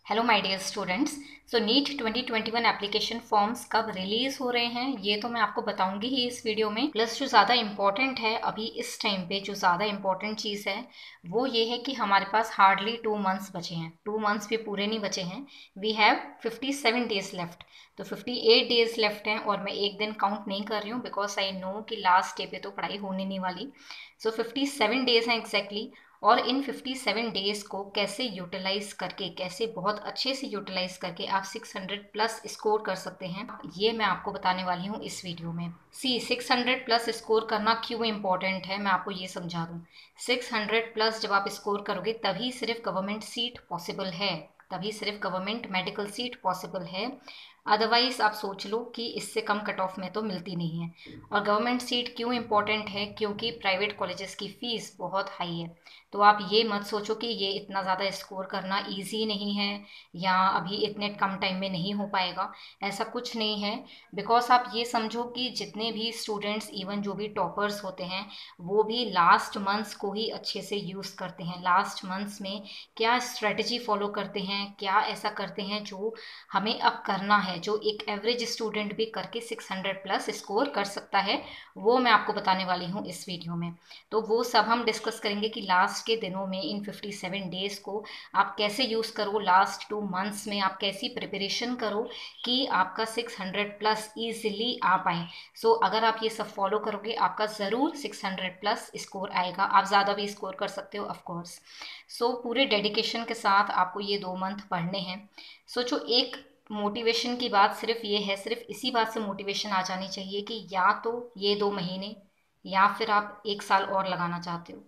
Hello my dear students. So NEET 2021 application forms कब release हो रहे हैं ये तो मैं आपको बताऊंगी ही इस वीडियो में। प्लस जो ज़्यादा इम्पॉर्टेंट है अभी इस टाइम पे, जो ज़्यादा इम्पॉर्टेंट चीज़ है वो ये है कि हमारे पास हार्डली 2 मंथ्स बचे हैं। 2 मंथ्स भी पूरे नहीं बचे हैं। We have 57 days left. तो 58 डेज लेफ्ट हैं और मैं एक दिन काउंट नहीं कर रही हूँ बिकॉज आई नो कि लास्ट डे पे तो पढ़ाई होने नहीं वाली। सो 57 डेज हैं एग्जैक्टली। और इन 57 डेज को कैसे यूटिलाइज करके, कैसे बहुत अच्छे से यूटिलाइज करके आप 600 प्लस स्कोर कर सकते हैं, ये मैं आपको बताने वाली हूँ इस वीडियो में। 600 प्लस स्कोर करना क्यों इंपॉर्टेंट है मैं आपको ये समझा दूँ। 600 प्लस जब आप स्कोर करोगे तभी सिर्फ गवर्नमेंट सीट पॉसिबल है, तभी सिर्फ गवर्नमेंट मेडिकल सीट पॉसिबल है। अदरवाइज आप सोच लो कि इससे कम कट ऑफ में तो मिलती नहीं है। और गवर्नमेंट सीट क्यों इंपॉर्टेंट है, क्योंकि प्राइवेट कॉलेजेस की फ़ीस बहुत हाई है। तो आप ये मत सोचो कि ये इतना ज़्यादा स्कोर करना इजी नहीं है या अभी इतने कम टाइम में नहीं हो पाएगा, ऐसा कुछ नहीं है। बिकॉज आप ये समझो कि जितने भी स्टूडेंट्स, इवन जो भी टॉपर्स होते हैं, वो भी लास्ट मंथ्स को ही अच्छे से यूज़ करते हैं। लास्ट मंथ्स में क्या स्ट्रेटजी फॉलो करते हैं, क्या ऐसा करते हैं जो हमें अब करना है, जो एक एवरेज स्टूडेंट भी करके 600 प्लस स्कोर कर सकता है, वो मैं आपको बताने वाली हूँ इस वीडियो में। तो वो सब हम डिस्कस करेंगे कि लास्ट के दिनों में इन 57 डेज़ को आप कैसे यूज़ करो, लास्ट 2 मंथ्स में आप कैसी प्रिपरेशन करो कि आपका 600 प्लस ईजिली आ पाए। सो अगर आप ये सब फॉलो करोगे आपका ज़रूर 600 प्लस स्कोर आएगा। आप ज़्यादा भी स्कोर कर सकते हो ऑफकोर्स। सो पूरे डेडिकेशन के साथ आपको ये 2 मंथ पढ़ने हैं। सोचो, एक मोटिवेशन की बात सिर्फ ये है, सिर्फ इसी बात से मोटिवेशन आ जानी चाहिए कि या तो ये 2 महीने या फिर आप 1 साल और लगाना चाहते हो।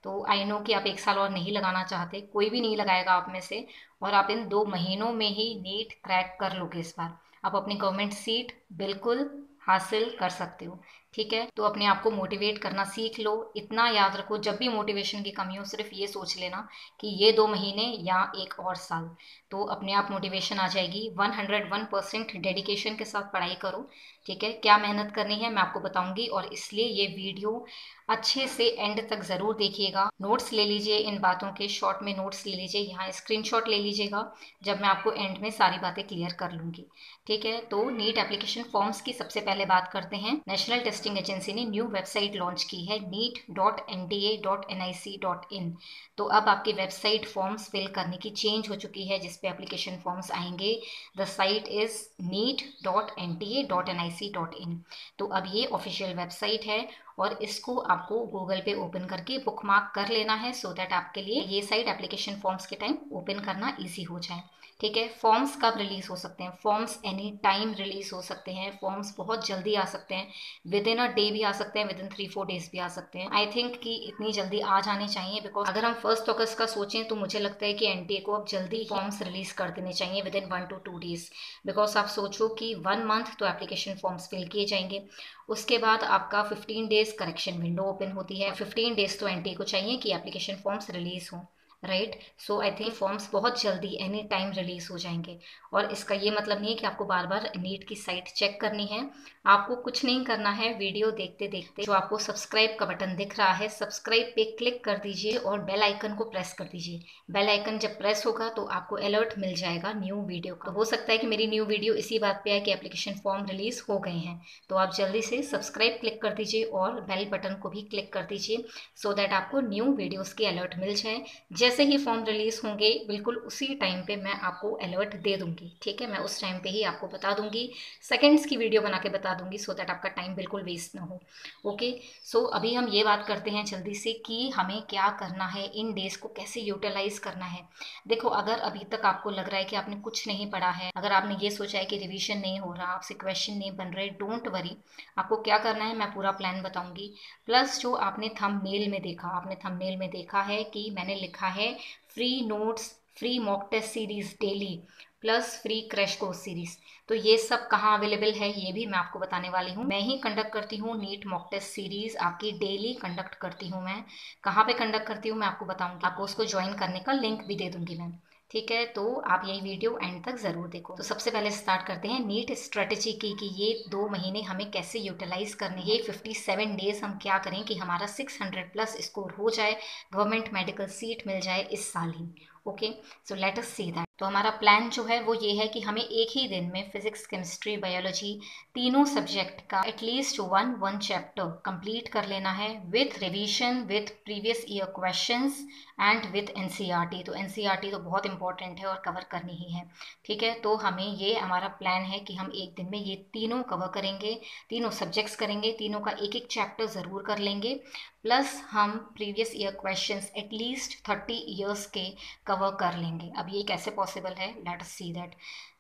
तो आई नो कि आप 1 साल और नहीं लगाना चाहते, कोई भी नहीं लगाएगा आप में से। और आप इन 2 महीनों में ही नीट क्रैक कर लोगे इस बार। आप अपनी गवर्नमेंट सीट बिल्कुल हासिल कर सकते हो। ठीक है, तो अपने आप को मोटिवेट करना सीख लो। इतना याद रखो, जब भी मोटिवेशन की कमी हो सिर्फ ये सोच लेना कि ये 2 महीने या 1 और साल, तो अपने आप मोटिवेशन आ जाएगी। 101% डेडिकेशन के साथ पढ़ाई करो। ठीक है, क्या मेहनत करनी है मैं आपको बताऊंगी, और इसलिए ये वीडियो अच्छे से एंड तक ज़रूर देखिएगा। नोट्स ले लीजिए, इन बातों के शॉर्ट में नोट्स ले लीजिए, यहाँ स्क्रीनशॉट ले लीजिएगा जब मैं आपको एंड में सारी बातें क्लियर कर लूँगी। ठीक है, तो नीट एप्लीकेशन फॉर्म्स की सबसे पहले बात करते हैं। नेशनल टेस्टिंग एजेंसी ने न्यू वेबसाइट लॉन्च की है, neet.nta.nic.in। तो अब आपकी वेबसाइट फॉर्म्स फिल करने की चेंज हो चुकी है, जिसपे एप्लीकेशन फॉर्म्स आएंगे। The site is neet.nta.nic.in। तो अब ये ऑफिशियल वेबसाइट है और इसको आपको गूगल पे ओपन करके बुकमार्क कर लेना है, सो दैट आपके लिए ये साइट एप्लीकेशन फॉर्म्स के टाइम ओपन करना इजी हो जाए। ठीक है, फॉर्म्स कब रिलीज हो सकते हैं? फॉर्म्स एनी टाइम रिलीज हो सकते हैं। फॉर्म्स बहुत जल्दी आ सकते हैं, विद इन अ डे भी आ सकते हैं, विद इन 3-4 डेज भी आ सकते हैं। आई थिंक कि इतनी जल्दी आ जाने चाहिए, बिकॉज अगर हम 1 अगस्त का सोचें तो मुझे लगता है कि एनटीए को अब जल्दी फॉर्म्स रिलीज कर देने चाहिए, with in 1 to 2 days. Because आप सोचो कि 1 मंथ तो एप्लीकेशन फॉर्म्स फिल किए जाएंगे, उसके बाद आपका 15 डेज करेक्शन विंडो ओपन होती है। 15 डेज तो एनटीए को चाहिए कि एप्लीकेशन फॉर्म्स रिलीज हों, right. So I think forms बहुत जल्दी एनी टाइम रिलीज हो जाएंगे। और इसका ये मतलब नहीं है कि आपको बार बार नीट की साइट चेक करनी है। आपको कुछ नहीं करना है, वीडियो देखते देखते जो आपको सब्सक्राइब का बटन दिख रहा है, सब्सक्राइब पे क्लिक कर दीजिए और बेल आइकन को प्रेस कर दीजिए। बेल आइकन जब प्रेस होगा तो आपको अलर्ट मिल जाएगा न्यू वीडियो का। तो हो सकता है कि मेरी न्यू वीडियो इसी बात पे है कि एप्लीकेशन फॉर्म रिलीज हो गए हैं, तो आप जल्दी से सब्सक्राइब क्लिक कर दीजिए और बेल बटन को भी क्लिक कर दीजिए, सो दैट आपको न्यू वीडियोस की अलर्ट मिल जाए। जैसे ही फॉर्म रिलीज होंगे बिल्कुल उसी टाइम पे मैं आपको अलर्ट दे दूंगी। ठीक है, मैं उस टाइम पे ही आपको बता दूंगी, सेकंड्स की वीडियो बना के बता दूंगी, सो दैट आपका टाइम बिल्कुल वेस्ट ना हो। ओके, सो अभी हम ये बात करते हैं जल्दी से कि हमें क्या करना है, इन डेज को कैसे यूटिलाइज करना है। देखो, अगर अभी तक आपको लग रहा है कि आपने कुछ नहीं पढ़ा है, अगर आपने ये सोचा है कि रिविजन नहीं हो रहा, आपसे क्वेश्चन नहीं बन रहे, डोंट वरी। आपको क्या करना है मैं पूरा प्लान बताऊंगी। प्लस जो आपने थंबनेल में देखा, आपने थंबनेल में देखा है कि मैंने लिखा है free notes, free mock test series daily, plus free crash course series. तो ये सब कहाँ अवेलेबल है ये भी मैं आपको बताने वाली हूँ। मैं ही कंडक्ट करती हूँ नीट मॉक टेस्ट सीरीज, आपकी डेली कंडक्ट करती हूँ मैं। कहाँ पे कंडक्ट करती हूँ मैं आपको बताऊंगी, आपको उसको ज्वाइन करने का लिंक भी दे दूंगी मैं। ठीक है, तो आप यही वीडियो एंड तक जरूर देखो। तो सबसे पहले स्टार्ट करते हैं नीट स्ट्रेटेजी की कि ये 2 महीने हमें कैसे यूटिलाइज करने, ये 57 डेज हम क्या करें कि हमारा 600 प्लस स्कोर हो जाए, गवर्नमेंट मेडिकल सीट मिल जाए इस साल ही। Okay, so let us see that. तो हमारा प्लान जो है वो ये है कि हमें एक ही दिन में फिजिक्स, केमिस्ट्री, बायोलॉजी तीनों सब्जेक्ट का एटलीस्ट वन चैप्टर कंप्लीट कर लेना है with revision, with previous year questions and with NCERT. तो एनसीईआरटी तो बहुत इंपॉर्टेंट है और कवर करनी ही है। ठीक है, तो हमें ये हमारा प्लान है कि हम एक दिन में ये तीनों कवर करेंगे, तीनों सब्जेक्ट्स करेंगे, तीनों का एक एक चैप्टर ज़रूर कर लेंगे। प्लस हम previous year questions at least 30 years के कवर कर लेंगे। अब ये कैसे पॉसिबल है, लेट अस सी दैट।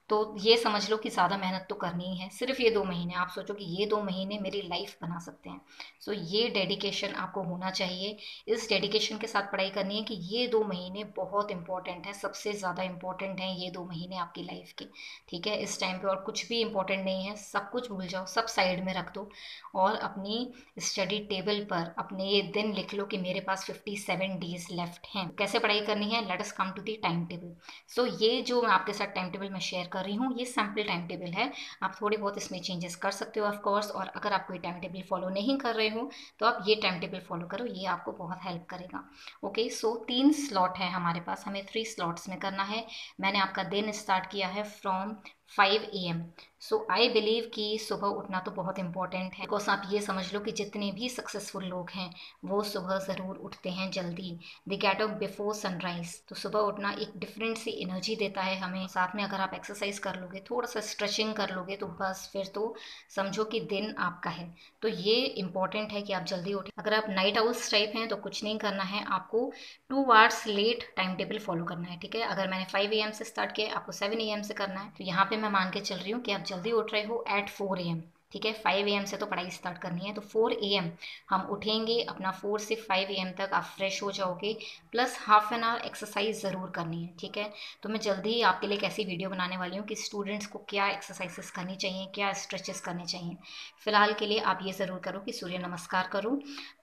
तो ये समझ लो कि ज़्यादा मेहनत तो करनी ही है। सिर्फ ये 2 महीने, आप सोचो कि ये 2 महीने मेरी लाइफ बना सकते हैं। सो ये डेडिकेशन आपको होना चाहिए। इस डेडिकेशन के साथ पढ़ाई करनी है कि ये 2 महीने बहुत इंपॉर्टेंट है, सबसे ज़्यादा इंपॉर्टेंट है ये 2 महीने आपकी लाइफ के। ठीक है, इस टाइम पे और कुछ भी इंपॉर्टेंट नहीं है, सब कुछ भूल जाओ, सब साइड में रख दो और अपनी स्टडी टेबल पर अपने ये दिन लिख लो कि मेरे पास 57 डेज लेफ्ट हैं। कैसे पढ़ाई करनी है, let us come to the time table. So ये जो मैं आपके साथ टाइम टेबल में शेयर कर रही हूँ, ये सैम्पल टाइम टेबल है। आप थोड़ी बहुत इसमें चेंजेस कर सकते हो ऑफ कोर्स, और अगर आप कोई टाइम टेबल फॉलो नहीं कर रहे हो तो आप ये टाइम टेबल फॉलो करो, ये आपको बहुत हेल्प करेगा। ओके, सो 3 स्लॉट है हमारे पास, हमें 3 स्लॉट्स में करना है। मैंने आपका दिन स्टार्ट किया है from 5 AM। So I believe कि सुबह उठना तो बहुत इंपॉर्टेंट है, बिकॉज आप ये समझ लो कि जितने भी सक्सेसफुल लोग हैं वो सुबह ज़रूर उठते हैं जल्दी। They get up before sunrise. तो सुबह उठना एक डिफरेंट सी एनर्जी देता है हमें। साथ में अगर आप एक्सरसाइज कर लोगे, थोड़ा सा स्ट्रेचिंग कर लोगे, तो बस फिर तो समझो कि दिन आपका है। तो ये इंपॉर्टेंट है कि आप जल्दी उठें। अगर आप नाइट आउल्स टाइप हैं तो कुछ नहीं करना है, आपको 2 hours late time table follow करना है। ठीक है, अगर मैंने 5 AM से स्टार्ट किया है, आपको 7 AM से करना है। तो यहाँ पे मैं मान के चल रही हूँ कि आप जल्दी उठ रहे हो एट 4 AM। ठीक है, 5 AM से तो पढ़ाई स्टार्ट करनी है, तो 4 AM हम उठेंगे। अपना 4 से 5 AM तक आप फ्रेश हो जाओगे, plus half an hour exercise ज़रूर करनी है। ठीक है, तो मैं जल्दी ही आपके लिए एक ऐसी वीडियो बनाने वाली हूँ कि स्टूडेंट्स को क्या एक्सरसाइजेस करनी चाहिए, क्या स्ट्रेचेस करने चाहिए। फिलहाल के लिए आप ये ज़रूर करो कि सूर्य नमस्कार करो,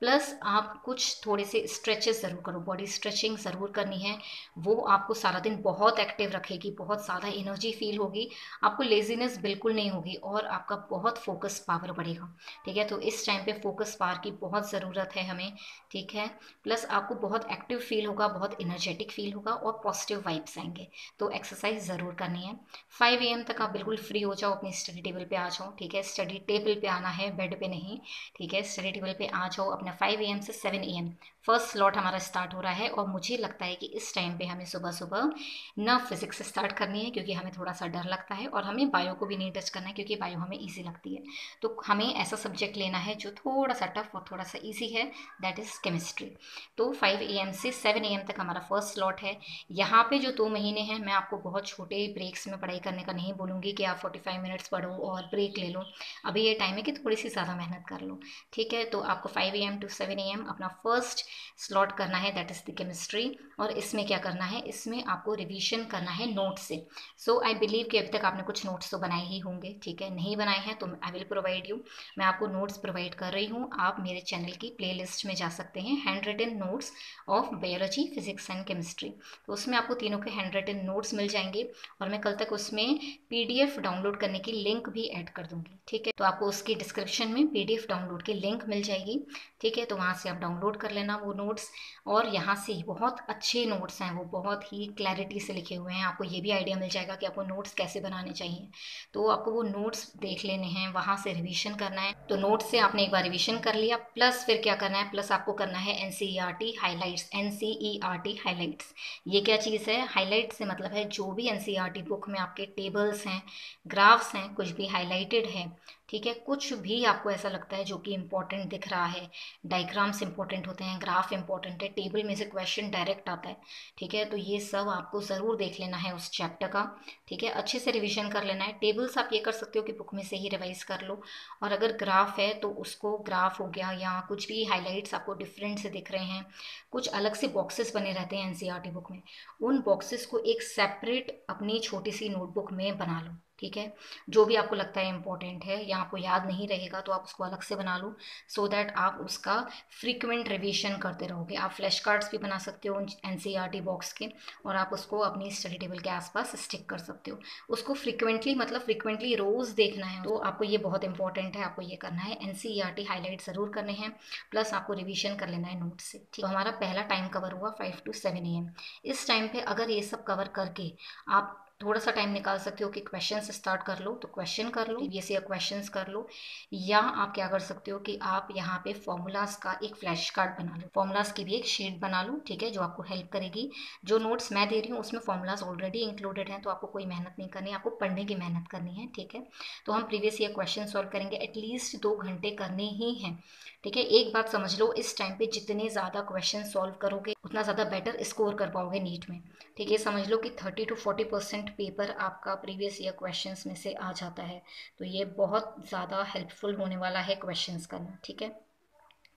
प्लस आप कुछ थोड़े से स्ट्रेचेस ज़रूर करो, बॉडी स्ट्रेचिंग ज़रूर करनी है। वो आपको सारा दिन बहुत एक्टिव रखेगी, बहुत ज़्यादा एनर्जी फील होगी, आपको लेजीनेस बिल्कुल नहीं होगी और आपका बहुत फोकस पावर बढ़ेगा। ठीक है, तो इस टाइम पे फोकस पावर की बहुत ज़रूरत है हमें। ठीक है, प्लस आपको बहुत एक्टिव फील होगा, बहुत एनर्जेटिक फील होगा और पॉजिटिव वाइब्स आएंगे। तो एक्सरसाइज ज़रूर करनी है। 5 AM तक आप बिल्कुल फ्री हो जाओ, अपनी स्टडी टेबल पे आ जाओ। ठीक है, स्टडी टेबल पे आना है, बेड पे नहीं। ठीक है, स्टडी टेबल पे आ जाओ। अपना 5 AM से 7 AM फर्स्ट स्लॉट हमारा स्टार्ट हो रहा है, और मुझे लगता है कि इस टाइम पे हमें सुबह सुबह ना फिजिक्स स्टार्ट करनी है क्योंकि हमें थोड़ा सा डर लगता है, और हमें बायो को भी नहीं टच करना है क्योंकि बायो हमें ईजी लगती है। तो हमें ऐसा सब्जेक्ट लेना है जो थोड़ा सा टफ और थोड़ा सा ईजी है, दैट इज़ केमिस्ट्री। तो 5 AM से 7 AM तक हमारा फर्स्ट स्लॉट है। यहाँ पे जो 2 महीने हैं, मैं आपको बहुत छोटे ब्रेक्स में पढ़ाई करने का नहीं बोलूँगी कि आप 45 मिनट्स पढ़ो और ब्रेक ले लो। अभी ये टाइम है कि थोड़ी सी ज़्यादा मेहनत कर लो। ठीक है, तो आपको 5 AM to 7 AM अपना फर्स्ट स्लॉट करना है, दैट इज़ द केमिस्ट्री। और इसमें क्या करना है, इसमें आपको रिवीजन करना है नोट से। सो आई बिलीव कि अभी तक आपने कुछ नोट्स तो बनाए ही होंगे। ठीक है, नहीं बनाए हैं तो आई विल प्रोवाइड यू, मैं आपको नोट्स प्रोवाइड कर रही हूँ। आप मेरे चैनल की प्लेलिस्ट में जा सकते हैं, handwritten notes of biology, physics and chemistry. तो उसमें आपको तीनों के हैंड रिटन नोट्स मिल जाएंगे, और मैं कल तक उसमें PDF डाउनलोड करने की लिंक भी ऐड कर दूंगी। ठीक है, तो आपको उसकी डिस्क्रिप्शन में PDF डाउनलोड की लिंक मिल जाएगी। ठीक है, तो वहाँ से आप डाउनलोड कर लेना वो नोट्स, और यहाँ से बहुत अच्छे नोट्स हैं, वो बहुत ही क्लैरिटी से लिखे हुए हैं। आपको ये भी आइडिया मिल जाएगा कि आपको नोट्स कैसे बनाने चाहिए। तो आपको वो नोट्स देख लेने हैं, वहाँ से रिवीजन करना है। तो नोट्स से आपने एक बार रिवीजन कर लिया, प्लस फिर क्या करना है, प्लस आपको करना है NCERT हाईलाइट्स। NCERT हाईलाइट्स ये क्या चीज़ है, हाईलाइट से मतलब है जो भी NCERT बुक में आपके टेबल्स हैं, ग्राफ्स हैं, कुछ भी हाईलाइटेड है। ठीक है, कुछ भी आपको ऐसा लगता है जो कि इंपॉर्टेंट दिख रहा है, डायग्राम्स इंपॉर्टेंट होते हैं, ग्राफ इंपॉर्टेंट है, टेबल में से क्वेश्चन डायरेक्ट आता है। ठीक है, तो ये सब आपको ज़रूर देख लेना है उस चैप्टर का। ठीक है, अच्छे से रिवीजन कर लेना है। टेबल्स आप ये कर सकते हो कि बुक में से ही रिवाइज कर लो, और अगर ग्राफ है तो उसको, ग्राफ हो गया या कुछ भी हाईलाइट्स आपको डिफरेंट से दिख रहे हैं, कुछ अलग से बॉक्सेस बने रहते हैं NCERT बुक में, उन बॉक्सेस को एक सेपरेट अपनी छोटी सी नोटबुक में बना लो। ठीक है। जो भी आपको लगता है इंपॉर्टेंट है या आपको याद नहीं रहेगा तो आप उसको अलग से बना लो, सो दैट आप उसका फ्रीक्वेंट रिवीजन करते रहोगे। आप फ्लैश कार्ड्स भी बना सकते हो एनसीईआरटी बॉक्स के, और आप उसको अपनी स्टडी टेबल के आसपास स्टिक कर सकते हो। उसको फ्रीक्वेंटली, मतलब फ्रीक्वेंटली रोज़ देखना है, तो आपको ये बहुत इंपॉर्टेंट है, आपको ये करना है। एनसीईआरटी हाईलाइट ज़रूर करने हैं, प्लस आपको रिवीजन कर लेना है नोट से। ठीक, तो हमारा पहला टाइम कवर हुआ 5 to 7 AM। इस टाइम पे अगर ये सब कवर करके आप थोड़ा सा टाइम निकाल सकते हो कि क्वेश्चंस स्टार्ट कर लो, तो क्वेश्चन कर लो, प्रीवियस ईयर क्वेश्चंस कर लो, या आप क्या कर सकते हो कि आप यहाँ पे फॉर्मूलाज का एक फ्लैश कार्ड बना लो, फॉर्मूलाज की भी एक शीट बना लो, ठीक है, जो आपको हेल्प करेगी। जो नोट्स मैं दे रही हूँ उसमें फॉर्मूलाज ऑलरेडी इंक्लूडेड हैं, तो आपको कोई मेहनत नहीं करनी, आपको पढ़ने की मेहनत करनी है, ठीक है। तो हम प्रीवियस ईयर क्वेश्चन सॉल्व करेंगे, एटलीस्ट 2 घंटे करने ही हैं, ठीक है। एक बात समझ लो, इस टाइम पे जितने ज़्यादा क्वेश्चन सॉल्व करोगे उतना ज़्यादा बेटर स्कोर कर पाओगे नीट में, ठीक है। समझ लो कि 30 to 40% पेपर आपका प्रीवियस ईयर क्वेश्चंस में से आ जाता है, तो ये बहुत ज़्यादा हेल्पफुल होने वाला है क्वेश्चंस करना, ठीक है।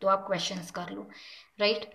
तो आप क्वेश्चंस कर लो, राइट।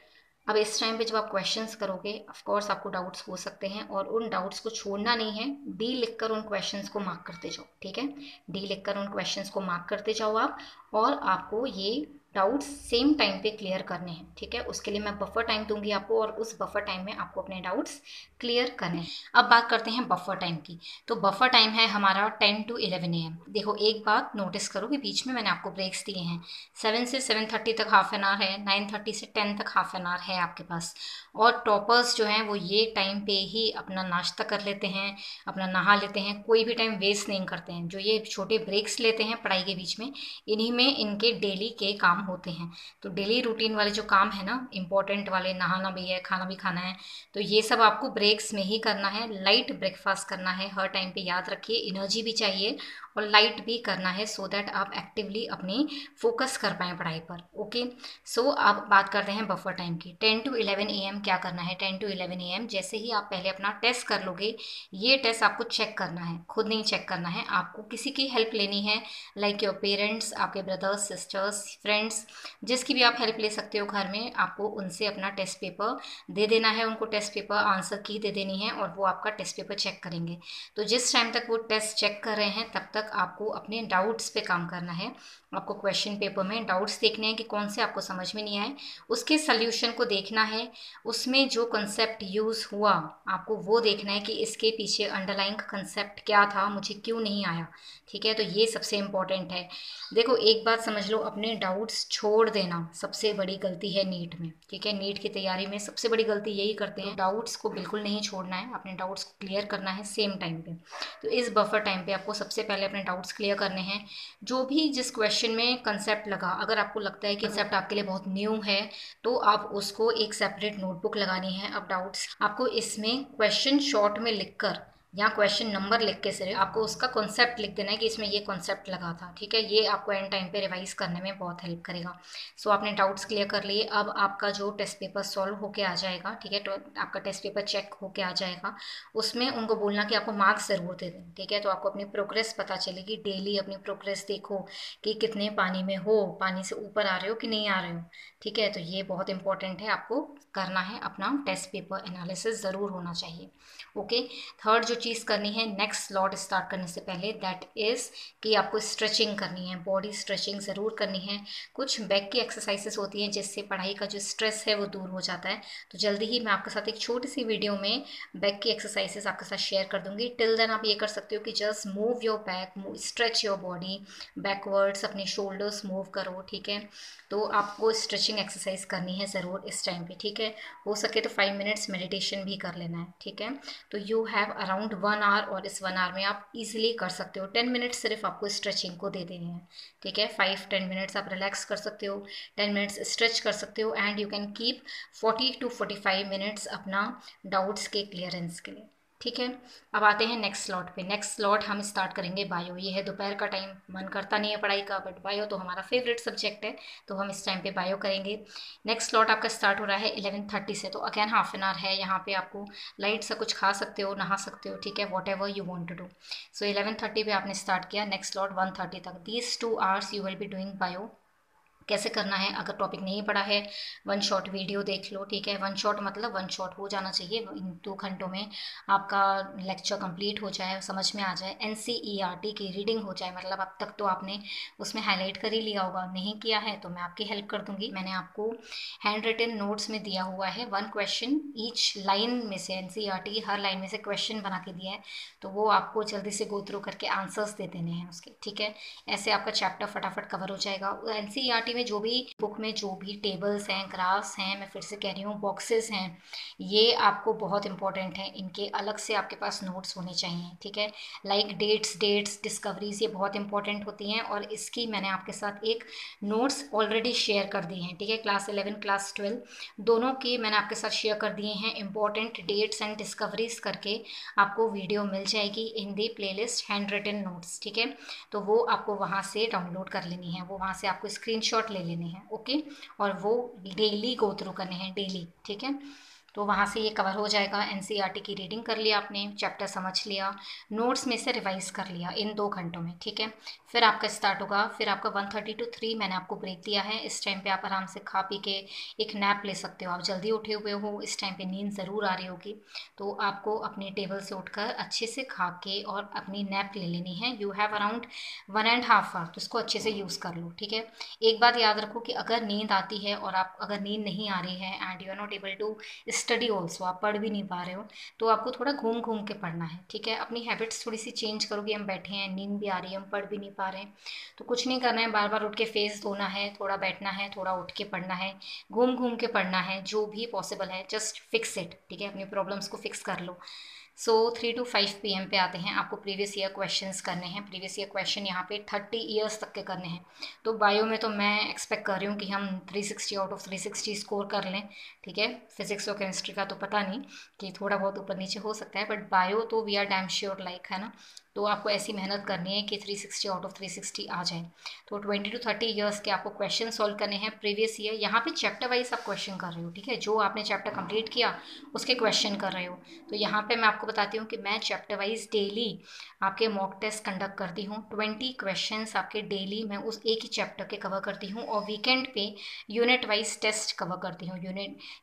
अब इस टाइम पे जब आप क्वेश्चंस करोगे, ऑफ कोर्स आपको डाउट्स हो सकते हैं, और उन डाउट्स को छोड़ना नहीं है, डी लिखकर उन क्वेश्चंस को मार्क करते जाओ, ठीक है। डी लिखकर उन क्वेश्चंस को मार्क करते जाओ आप, और आपको ये डाउट्स सेम टाइम पे क्लियर करने हैं, ठीक है। उसके लिए मैं बफर टाइम दूंगी आपको, और उस बफर टाइम में आपको अपने डाउट्स क्लियर करने हैं। अब बात करते हैं बफर टाइम की। तो बफर टाइम है हमारा 10 to 11 AM। देखो एक बात नोटिस करो कि बीच में मैंने आपको ब्रेक्स दिए हैं, 7 से 7:30 तक हाफ एन आवर है, 9:30 से 10 तक हाफ एन आवर है आपके पास। और टॉपर्स जो हैं वो ये टाइम पे ही अपना नाश्ता कर लेते हैं, अपना नहा लेते हैं, कोई भी टाइम वेस्ट नहीं करते हैं। जो ये छोटे ब्रेक्स लेते हैं पढ़ाई के बीच में, इन्हीं में इनके डेली के काम होते हैं। तो डेली रूटीन वाले जो काम है ना, इंपॉर्टेंट वाले, नहाना भी है, खाना भी खाना है, तो ये सब आपको ब्रेक्स में ही करना है। लाइट ब्रेकफास्ट करना है हर टाइम पे, याद रखिए, एनर्जी भी चाहिए और लाइट भी करना है, सो दैट आप एक्टिवली अपनी फोकस कर पाएँ पढ़ाई पर, ओके। सो अब बात करते हैं बफर टाइम की। 10 to 11 AM क्या करना है? 10 to 11 AM जैसे ही आप पहले अपना टेस्ट कर लोगे, ये टेस्ट आपको चेक करना है, खुद नहीं चेक करना है, आपको किसी की हेल्प लेनी है, लाइक योर पेरेंट्स, आपके ब्रदर्स, सिस्टर्स, फ्रेंड्स, जिसकी भी आप हेल्प ले सकते हो घर में, आपको उनसे अपना टेस्ट पेपर दे देना है, उनको टेस्ट पेपर आंसर की दे देनी है, और वो आपका टेस्ट पेपर चेक करेंगे। तो जिस टाइम तक वो टेस्ट चेक कर रहे हैं तब तक आपको अपने डाउट्स पे काम करना है। आपको क्वेश्चन पेपर में डाउट्स देखने हैं कि कौन से आपको समझ में नहीं आए, उसके सल्यूशन को देखना है, उसमें जो कंसेप्ट यूज़ हुआ आपको वो देखना है कि इसके पीछे अंडरलाइंग कंसेप्ट क्या था, मुझे क्यों नहीं आया, ठीक है। तो ये सबसे इम्पॉर्टेंट है। देखो एक बात समझ लो, अपने डाउट्स छोड़ देना सबसे बड़ी गलती है नीट में, ठीक है। नीट की तैयारी में सबसे बड़ी गलती यही करते हैं, डाउट्स को बिल्कुल नहीं छोड़ना है, अपने डाउट्स को क्लियर करना है सेम टाइम पे। तो इस बफर टाइम पे आपको सबसे पहले अपने डाउट्स क्लियर करने हैं। जो भी जिस क्वेश्चन में कंसेप्ट लगा, अगर आपको लगता है कि कंसेप्ट आपके लिए बहुत न्यू है, तो आप उसको एक सेपरेट नोटबुक लगानी है। अब डाउट्स आपको इसमें क्वेश्चन शॉर्ट में लिखकर या क्वेश्चन नंबर लिख के सिर्फ आपको उसका कॉन्सेप्ट लिख देना है कि इसमें ये कॉन्सेप्ट लगा था, ठीक है। ये आपको एंड टाइम पे रिवाइज करने में बहुत हेल्प करेगा। सो आपने डाउट्स क्लियर कर लिए। अब आपका जो टेस्ट पेपर सॉल्व होके आ जाएगा, ठीक है, तो आपका टेस्ट पेपर चेक होके आ जाएगा, उसमें उनको बोलना कि आपको मार्क्स ज़रूर दे दें, ठीक है। तो आपको अपनी प्रोग्रेस पता चलेगी, डेली अपनी प्रोग्रेस देखो कि कितने पानी में हो, पानी से ऊपर आ रहे हो कि नहीं आ रहे हो, ठीक है। तो ये बहुत इंपॉर्टेंट है, आपको करना है, अपना टेस्ट पेपर एनालिसिस ज़रूर होना चाहिए, ओके। थर्ड जो चीज़ करनी है नेक्स्ट स्लॉट स्टार्ट करने से पहले, दैट इज़ कि आपको स्ट्रेचिंग करनी है, बॉडी स्ट्रेचिंग ज़रूर करनी है। कुछ बैक की एक्सरसाइजेस होती हैं जिससे पढ़ाई का जो स्ट्रेस है वो दूर हो जाता है। तो जल्दी ही मैं आपके साथ एक छोटी सी वीडियो में बैक की एक्सरसाइजेस आपके साथ शेयर कर दूंगी। टिल देन आप ये कर सकते हो कि just move your back, stretch your body backwards, अपने शोल्डर्स मूव करो, ठीक है। तो आपको स्ट्रेचिंग एक्सरसाइज करनी है ज़रूर इस टाइम पे, ठीक है। हो सके तो 5 मिनट्स मेडिटेशन भी कर लेना है, ठीक है। तो यू हैव अराउंड 1 आवर, और इस 1 आवर में आप इजीली कर सकते हो। 10 मिनट्स सिर्फ आपको स्ट्रेचिंग को दे देने हैं, ठीक है। 5-10 मिनट्स आप रिलैक्स कर सकते हो, 10 मिनट्स स्ट्रेच कर सकते हो, and you can keep 40 to 45 minutes अपना डाउट्स के क्लियरेंस के लिए, ठीक है। अब आते हैं नेक्स्ट स्लॉट पे। नेक्स्ट स्लॉट हम स्टार्ट करेंगे बायो। ये है दोपहर का टाइम, मन करता नहीं है पढ़ाई का, बट बायो तो हमारा फेवरेट सब्जेक्ट है, तो हम इस टाइम पे बायो करेंगे। नेक्स्ट स्लॉट आपका स्टार्ट हो रहा है 11:30 से, तो अगेन हाफ एन आवर है। यहाँ पे आपको लाइट सा कुछ खा सकते हो, नहा सकते हो, ठीक है, whatever you want to do. So 11:30 पे आपने स्टार्ट किया, नेक्स्ट स्लॉट 1:30 तक, these 2 hours you will be doing bio, कैसे करना है। अगर टॉपिक नहीं पढ़ा है, वन शॉट वीडियो देख लो, ठीक है। वन शॉट मतलब वन शॉट हो जाना चाहिए, इन 2 घंटों में आपका लेक्चर कंप्लीट हो जाए, समझ में आ जाए, NCERT की रीडिंग हो जाए। मतलब अब तक तो आपने उसमें हाईलाइट कर ही लिया होगा, नहीं किया है तो मैं आपकी हेल्प कर दूंगी। मैंने आपको हैंड रिटन नोट्स में दिया हुआ है 1 क्वेश्चन ईच लाइन में से, NCERT की हर लाइन में से क्वेश्चन बना के दिया है, तो वो आपको जल्दी से गो थ्रू करके आंसर्स दे देने हैं उसके, ठीक है। ऐसे आपका चैप्टर फटाफट कवर हो जाएगा। NCERT में जो भी बुक में जो भी टेबल्स हैं, ग्राफ्स हैं, मैं फिर से कह रही हूँ बॉक्सेस हैं, ये आपको बहुत इंपॉर्टेंट है, इनके अलग से आपके पास नोट्स होने चाहिए, ठीक है। लाइक डेट्स डिस्कवरीज, ये बहुत इंपॉर्टेंट होती हैं, और इसकी मैंने आपके साथ एक नोट्स ऑलरेडी शेयर कर दी हैं, ठीक है। क्लास 11 क्लास 12 दोनों की मैंने आपके साथ शेयर कर दिए हैं। इंपॉर्टेंट डेट्स एंड डिस्कवरीज करके आपको वीडियो मिल जाएगी इन दी प्लेलिस्ट हैंड रिटन नोट्स, ठीक है। तो वो आपको वहाँ से डाउनलोड कर लेनी है, वो वहाँ से आपको स्क्रीनशॉट ले लेने हैं, ओके। और वो डेली गो थ्रू करने हैं, डेली, ठीक है। तो वहाँ से ये कवर हो जाएगा। NCERT की रीडिंग कर लिया आपने, चैप्टर समझ लिया, नोट्स में से रिवाइज कर लिया इन 2 घंटों में, ठीक है। फिर आपका स्टार्ट होगा, फिर आपका 1:30 to 3 मैंने आपको ब्रेक दिया है। इस टाइम पे आप आराम से खा पी के एक नैप ले सकते हो। आप जल्दी उठे हुए हो, इस टाइम पे नींद ज़रूर आ रही होगी, तो आपको अपनी टेबल से उठकर अच्छे से खा के और अपनी नैप ले लेनी है। यू हैव अराउंड 1.5 आवर, तो इसको अच्छे से यूज़ कर लो, ठीक है। एक बात याद रखो कि अगर नींद आती है और आप अगर नींद नहीं आ रही है and you are not able to study also, आप पढ़ भी नहीं पा रहे हो, तो आपको थोड़ा घूम घूम के पढ़ना है, ठीक है। अपनी हैबिट्स थोड़ी सी चेंज करो कि हम बैठे हैं, नींद भी आ रही है, हम पढ़ भी नहीं पा रहे हैं, तो कुछ नहीं करना है, बार बार उठ के फेस धोना है, थोड़ा बैठना है, थोड़ा उठ के पढ़ना है, घूम घूम के पढ़ना है, जो भी पॉसिबल है, जस्ट फिक्स इट, ठीक है। अपनी प्रॉब्लम्स को फिक्स कर लो। सो 3 to 5 PM पे आते हैं। आपको प्रीवियस ईयर क्वेश्चंस करने हैं। प्रीवियस ईयर क्वेश्चन यहाँ पे 30 ईयर्स तक के करने हैं। तो बायो में तो मैं एक्सपेक्ट कर रही हूँ कि हम 360 आउट ऑफ 360 स्कोर कर लें, ठीक है। फिजिक्स और केमिस्ट्री का तो पता नहीं कि थोड़ा बहुत ऊपर नीचे हो सकता है, बट बायो तो we are damn sure, like, है ना। तो आपको ऐसी मेहनत करनी है कि 360 आउट ऑफ 360 आ जाए। तो 20 to 30 ईयर्स के आपको क्वेश्चन सॉल्व करने हैं प्रीवियस ईयर। यहाँ पे चैप्टर वाइज आप क्वेश्चन कर रहे हो, ठीक है। जो आपने चैप्टर कंप्लीट किया उसके क्वेश्चन कर रहे हो। तो यहाँ पे मैं आपको बताती हूँ कि मैं चैप्टर वाइज डेली आपके मॉक टेस्ट कंडक्ट करती हूँ। 20 क्वेश्चंस आपके डेली मैं उस एक ही चैप्टर के कवर करती हूँ, और वीकेंड पे यूनिट वाइज टेस्ट कवर करती हूँ।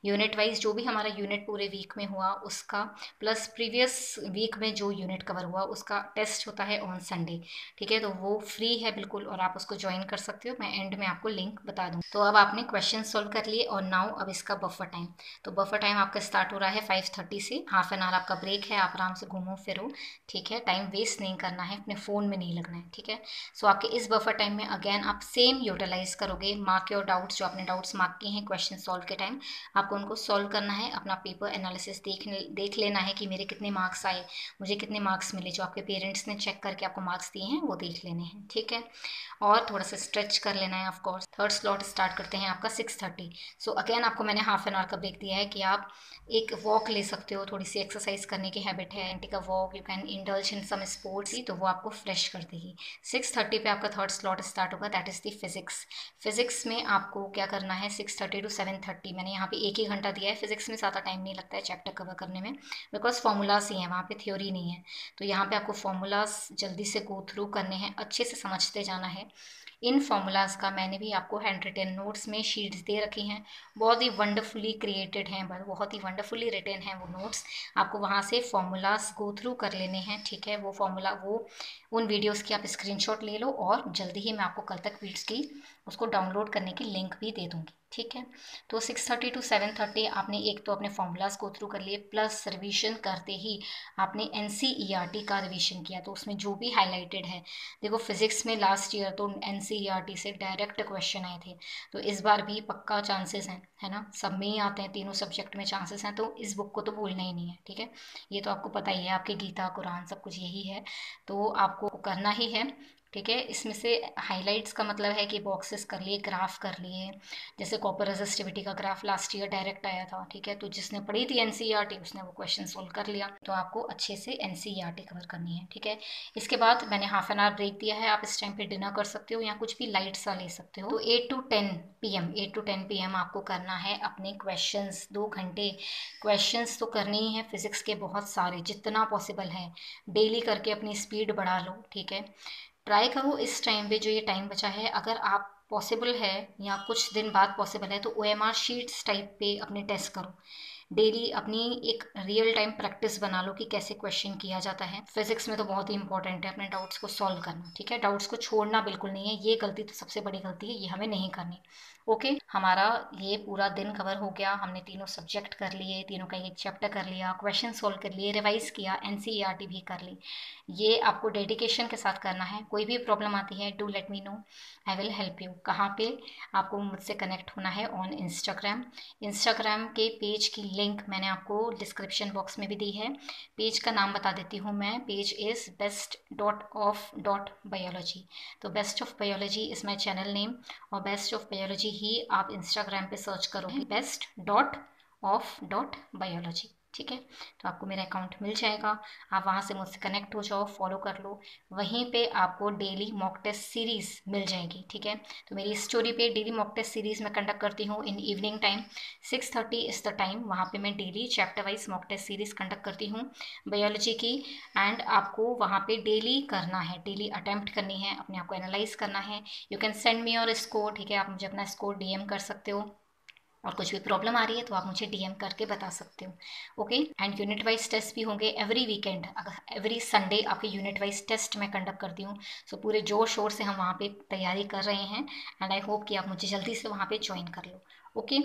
यूनिट वाइज जो भी हमारा यूनिट पूरे वीक में हुआ उसका, प्लस प्रीवियस वीक में जो यूनिट कवर हुआ उसका टेस्ट होता है ऑन संडे, ठीक है। तो वो फ्री है बिल्कुल, और आप उसको ज्वाइन कर सकते हो, मैं एंड में आपको लिंक बता दूँ। तो अब आपने क्वेश्चन सॉल्व कर लिए, और नाउ अब इसका बफर टाइम। तो बफर टाइम आपका स्टार्ट हो रहा है 5:30 से। हाफ एन आवर आपका ब्रेक है, आप आराम से घूमो फिरो, ठीक है। टाइम वेस्ट नहीं करना है, अपने फ़ोन में नहीं लगना है, ठीक है। सो आपके इस बफर टाइम में अगेन आप सेम यूटिलाइज करोगे। मार्क योर डाउट्स, जो आपने डाउट्स मार्क किए हैं क्वेश्चन सॉल्व के टाइम, आपको उनको सॉल्व करना है। अपना पेपर एनालिसिस देख लेना है कि मेरे कितने मार्क्स आए, मुझे कितने मार्क्स मिले। जो आपके पेरेंट्स ने चेक करके आपको मार्क्स दिए हैं वो देख लेने हैं, ठीक है। और थोड़ा सा स्ट्रेच कर लेना है, of course. Third slot start करते हैं आपका 6:30। सो अगेन आपको मैंने हाफ एन आवर का ब्रेक दिया है कि आप एक वॉक ले सकते हो, थोड़ी सी एक्सरसाइज करने की हैबिट है, घंटे का walk, you can indulge in some sports ही, तो वो आपको फ्रेश कर देगी। 6:30 पे आपका थर्ड स्लॉट स्टार्ट होगा, that is the physics. Physics में आपको क्या करना है, 6:30 to 7:30 मैंने यहाँ पे 1 ही घंटा दिया है। फिजिक्स में ज़्यादा टाइम नहीं लगता है चैप्टर कवर करने में, बिकॉज फॉर्मूलाज ही हैं, वहाँ पे थ्योरी नहीं है। तो यहाँ पे आपको फॉर्मूलाज जल्दी से गो थ्रू करने हैं, अच्छे से समझते जाना है। इन फॉर्मूलाज का मैंने भी आपको हैंड रिटन नोट्स में शीट्स दे रखी हैं, बहुत ही वंडरफुली क्रिएटेड हैं, बहुत ही वंडरफुली रिटन हैं वो नोट्स। आपको वहाँ से फॉर्मूलाज गो थ्रू कर लेने हैं, ठीक है। वो फॉर्मूला, वो उन वीडियोस की आप स्क्रीनशॉट ले लो, और जल्दी ही मैं आपको कल तक वीडियोस की उसको डाउनलोड करने की लिंक भी दे दूँगी, ठीक है। तो 6:30 to 7:30 आपने एक तो अपने फॉर्मूलाज गो थ्रू कर लिए, प्लस रिवीजन करते ही आपने NCERT का रिवीजन किया। तो उसमें जो भी हाईलाइटेड है, देखो फिजिक्स में लास्ट ईयर तो NCERT से डायरेक्ट क्वेश्चन आए थे, तो इस बार भी पक्का चांसेस हैं, है ना। सब में ही आते हैं, तीनों सब्जेक्ट में चांसेस हैं, तो इस बुक को तो भूलना ही नहीं है, ठीक है। ये तो आपको पता ही है, आपकी गीता कुरान सब कुछ यही है, तो आपको करना ही है, ठीक है। इसमें से हाइलाइट्स का मतलब है कि बॉक्सेस कर लिए, ग्राफ कर लिए। जैसे कॉपर रेजिस्टिविटी का ग्राफ लास्ट ईयर डायरेक्ट आया था, ठीक है। तो जिसने पढ़ी थी NCERT उसने वो क्वेश्चन सोल्व कर लिया। तो आपको अच्छे से NCERT कवर करनी है, ठीक है। इसके बाद मैंने हाफ एन आवर ब्रेक दिया है, आप इस टाइम पे डिनर कर सकते हो या कुछ भी लाइट सा ले सकते हो। तो 8 to 10 PM, 8 to 10 PM आपको करना है अपने क्वेश्चंस। 2 घंटे क्वेश्चंस तो करने ही है फिजिक्स के, बहुत सारे, जितना पॉसिबल है डेली करके अपनी स्पीड बढ़ा लो, ठीक है। ट्राई करो इस टाइम पे, जो ये टाइम बचा है, अगर आप पॉसिबल है या कुछ दिन बाद पॉसिबल है तो OMR शीट्स टाइप पे अपने टेस्ट करो। डेली अपनी एक रियल टाइम प्रैक्टिस बना लो कि कैसे क्वेश्चन किया जाता है। फिजिक्स में तो बहुत ही इंपॉर्टेंट है अपने डाउट्स को सॉल्व करना, ठीक है। डाउट्स को छोड़ना बिल्कुल नहीं है, ये गलती तो सबसे बड़ी गलती है, ये हमें नहीं करनी। ओके, हमारा ये पूरा दिन कवर हो गया। हमने तीनों सब्जेक्ट कर लिए, तीनों का एक चैप्टर कर लिया, क्वेश्चन सॉल्व कर लिए, रिवाइज किया, NCERT भी कर ली। ये आपको डेडिकेशन के साथ करना है। कोई भी प्रॉब्लम आती है do let me know, I will help you. कहाँ पे आपको मुझसे कनेक्ट होना है? On Instagram. इंस्टाग्राम के पेज की लिंक मैंने आपको डिस्क्रिप्शन बॉक्स में भी दी है। पेज का नाम बता देती हूँ मैं। Page is best.of.biology। तो best of biology is my channel name, और बेस्ट ऑफ बायोलॉजी ही आप इंस्टाग्राम पे सर्च करोगे, best.of.biology, ठीक है। तो आपको मेरा अकाउंट मिल जाएगा, आप वहाँ से मुझसे कनेक्ट हो जाओ, फॉलो कर लो। वहीं पे आपको डेली मॉक टेस्ट सीरीज़ मिल जाएगी, ठीक है। तो मेरी स्टोरी पे डेली मॉक टेस्ट सीरीज़ मैं कंडक्ट करती हूँ in evening time, 6:30 is the time. वहाँ पे मैं daily chapter wise mock test series conduct करती हूँ बायोलॉजी की। एंड आपको वहाँ पे डेली करना है, डेली अटैम्प्ट करनी है, अपने आप को एनालाइज करना है। You can send me your score, ठीक है। आप मुझे अपना स्कोर DM कर सकते हो, और कुछ भी प्रॉब्लम आ रही है तो आप मुझे DM करके बता सकते हो। Okay, and unit wise test भी होंगे एवरी वीकेंड। एवरी संडे आपके यूनिट वाइज टेस्ट मैं कंडक्ट करती हूँ। सो पूरे जोर शोर से हम वहाँ पे तैयारी कर रहे हैं, एंड आई होप कि आप मुझे जल्दी से वहाँ पे ज्वाइन कर लो। Okay,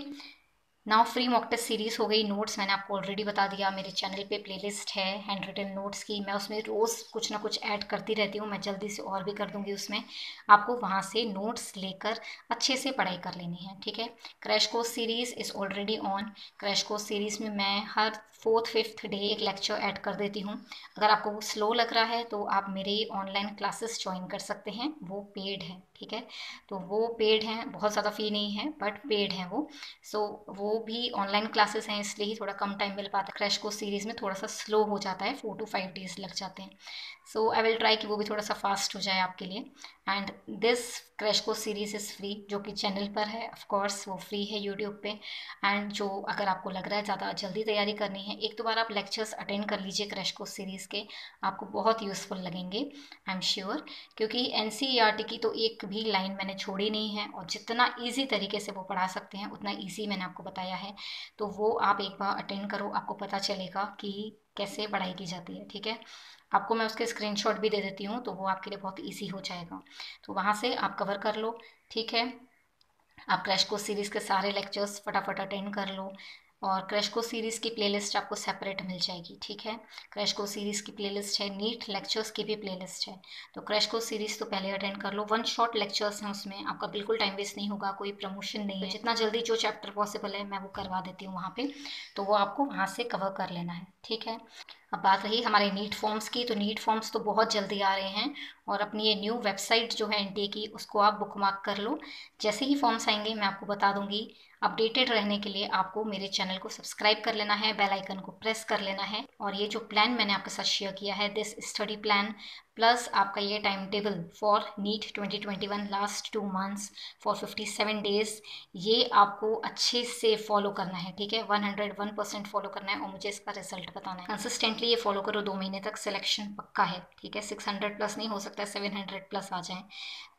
now free mock test series हो गई। नोट्स मैंने आपको ऑलरेडी बता दिया, मेरे चैनल पे प्लेलिस्ट है हैंड रिटन नोट्स की, मैं उसमें रोज़ कुछ ना कुछ ऐड करती रहती हूँ। मैं जल्दी से और भी कर दूंगी उसमें। आपको वहाँ से नोट्स लेकर अच्छे से पढ़ाई कर लेनी है, ठीक है। Crash course series is already on. Crash course series में मैं हर 4th-5th डे एक लेक्चर ऐड कर देती हूँ। अगर आपको वो स्लो लग रहा है तो आप मेरे ऑनलाइन क्लासेस ज्वाइन कर सकते हैं, वो पेड है, ठीक है। तो वो पेड हैं, बहुत ज़्यादा फ़ी नहीं है बट पेड है वो। सो वो भी ऑनलाइन क्लासेस हैं, इसलिए ही थोड़ा कम टाइम मिल पाता है। क्रैश कोर्स सीरीज़ में थोड़ा सा स्लो हो जाता है, 4 to 5 डेज लग जाते हैं। सो आई विल ट्राई कि वो भी थोड़ा सा फास्ट हो जाए आपके लिए। And this crash course series is free, जो कि चैनल पर है, ऑफ कोर्स वो फ्री है यूट्यूब पे। एंड जो अगर आपको लग रहा है ज़्यादा जल्दी तैयारी करनी है, एक दो बार आप लेक्चर्स अटेंड कर लीजिए क्रैश कोर्स सीरीज़ के, आपको बहुत यूज़फुल लगेंगे, आई एम श्योर। क्योंकि NCERT की तो एक भी लाइन मैंने छोड़ी नहीं है, और जितना ईजी तरीके से वो पढ़ा सकते हैं उतना ईजी मैंने आपको बताया है। तो वो आप एक बार अटेंड करो, आपको पता चलेगा कि कैसे पढ़ाई की जाती है, ठीक है। आपको मैं उसके स्क्रीनशॉट भी दे देती हूँ, तो वो आपके लिए बहुत ईजी हो जाएगा। तो वहाँ से आप कवर कर लो, ठीक है। आप क्रैश कोर्स सीरीज़ के सारे लेक्चर्स फटाफट अटेंड कर लो, और क्रैश कोर्स सीरीज़ की प्लेलिस्ट आपको सेपरेट मिल जाएगी, ठीक है। क्रैश कोर्स सीरीज़ की प्लेलिस्ट है, नीट लेक्चर्स की भी प्लेलिस्ट है। तो क्रैश कोर्स सीरीज़ तो पहले अटेंड कर लो, 1 शॉट लेक्चर्स हैं उसमें, आपका बिल्कुल टाइम वेस्ट नहीं होगा, कोई प्रमोशन नहीं है। जितना जल्दी जो चैप्टर पॉसिबल है मैं वो करवा देती हूँ वहाँ पे, तो वो आपको वहाँ से कवर कर लेना है, ठीक है। अब बात रही हमारे नीट फॉर्म्स की, तो नीट फॉर्म्स तो बहुत जल्दी आ रहे हैं, और अपनी ये न्यू वेबसाइट जो है NTA की, उसको आप बुकमार्क कर लो। जैसे ही फॉर्म्स आएंगे मैं आपको बता दूंगी। अपडेटेड रहने के लिए आपको मेरे चैनल को सब्सक्राइब कर लेना है, बेल आइकन को प्रेस कर लेना है, और ये जो प्लान मैंने आपके साथ शेयर किया है, दिस स्टडी प्लान प्लस आपका ये time table for NEET 2021 last 2 months for 57 days, ये आपको अच्छे से फॉलो करना है, ठीक है। 101% फॉलो करना है, और मुझे इसका रिजल्ट बताना है। कंसिस्टेंटली ये फॉलो करो, 2 महीने तक सिलेक्शन पक्का है, ठीक है। 600 प्लस नहीं, हो सकता है 700 प्लस आ जाए।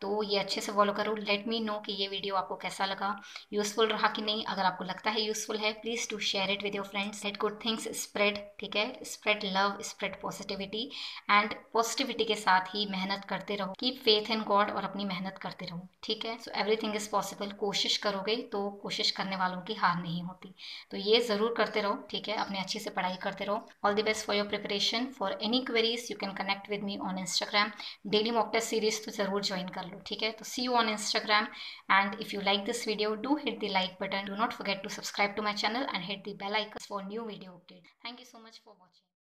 तो ये अच्छे से फॉलो करो। लेट मी नो कि ये वीडियो आपको कैसा लगा, यूजफुल रहा कि नहीं। अगर आपको लगता है यूजफुल है, please to share it with your friends. Let good things spread, ठीक है। Spread love, spread positivity, and positivity के साथ ही मेहनत करते रहो, कीप फेथ इन गॉड, और अपनी मेहनत करते रहो, ठीक है। So everything is possible. कोशिश करोगे तो कोशिश करने वालों की हार नहीं होती, तो ये ज़रूर करते रहो, ठीक है। अपने अच्छे से पढ़ाई करते रहो। All the best for your preparation. For any queries you can connect with me on Instagram. Daily mock test series तो ज़रूर ज्वाइन कर लो, ठीक है। तो see you on Instagram, and if you like this video, do hit the like button. Do not forget to subscribe to my channel and hit the bell icon for new video update. Thank you so much for watching.